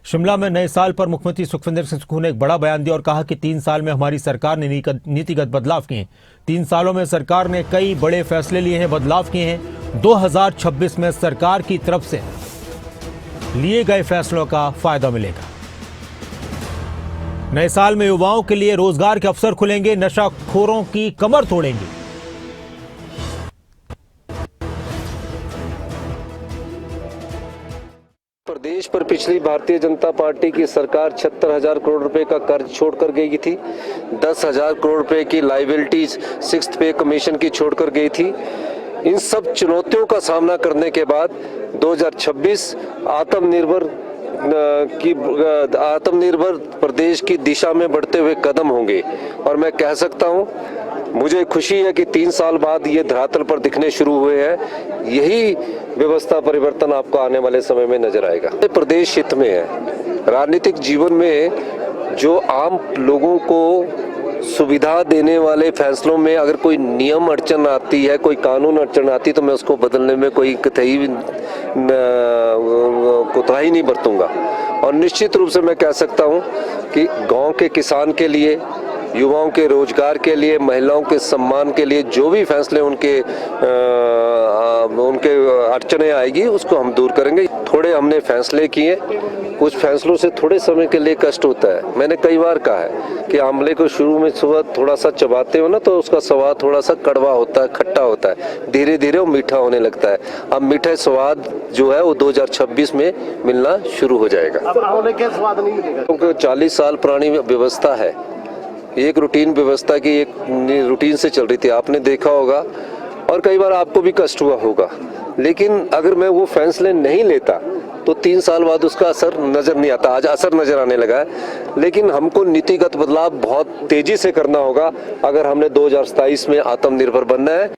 शिमला में नए साल पर मुख्यमंत्री सुखविंदर सिंह सुक्खू ने एक बड़ा बयान दिया और कहा कि 3 साल में हमारी सरकार ने नीतिगत बदलाव किए हैं। 3 सालों में सरकार ने कई बड़े फैसले लिए हैं, बदलाव किए हैं। 2026 में सरकार की तरफ से लिए गए फैसलों का फायदा मिलेगा। नए साल में युवाओं के लिए रोजगार के अवसर खुलेंगे, नशाखोरों की कमर तोड़ेंगे। प्रदेश पर पिछली भारतीय जनता पार्टी की सरकार 76,000 करोड़ रुपए का कर्ज छोड़कर गई थी। 10,000 करोड़ रुपए की लायबिलिटीज 6th पे कमीशन की छोड़कर गई थी। इन सब चुनौतियों का सामना करने के बाद 2026 आत्मनिर्भर प्रदेश की दिशा में बढ़ते हुए कदम होंगे। और मैं कह सकता हूं, मुझे खुशी है कि 3 साल बाद ये धरातल पर दिखने शुरू हुए हैं। यही व्यवस्था परिवर्तन आपको आने वाले समय में नजर आएगा। प्रदेश हित में है। राजनीतिक जीवन में जो आम लोगों को सुविधा देने वाले फैसलों में अगर कोई नियम अड़चन आती है, कोई कानून अड़चन आती है, तो मैं उसको बदलने में कोई कोताही नहीं बरतूंगा। और निश्चित रूप से मैं कह सकता हूं कि गांव के किसान के लिए, युवाओं के रोजगार के लिए, महिलाओं के सम्मान के लिए जो भी फैसले उनके अड़चने आएगी उसको हम दूर करेंगे। थोड़े हमने फैसले किए, कुछ फैसलों से थोड़े समय के लिए कष्ट होता है। मैंने कई बार कहा है कि आंवले को शुरू में सुबह थोड़ा सा चबाते हो ना तो उसका स्वाद थोड़ा सा कड़वा होता है, खट्टा होता है, धीरे धीरे वो मीठा होने लगता है। अब मीठा स्वाद जो है वो 2026 में मिलना शुरू हो जाएगा। अब आंवले के स्वाद नहीं मिलेगा क्योंकि 40 साल पुरानी व्यवस्था है, एक रूटीन व्यवस्था की एक रूटीन से चल रही थी, आपने देखा होगा और कई बार आपको भी कष्ट हुआ होगा। लेकिन अगर मैं वो फैसले नहीं लेता तो 3 साल बाद उसका असर नजर नहीं आता। आज असर नजर आने लगा है, लेकिन हमको नीतिगत बदलाव बहुत तेजी से करना होगा अगर हमने 2027 में आत्मनिर्भर बनना है।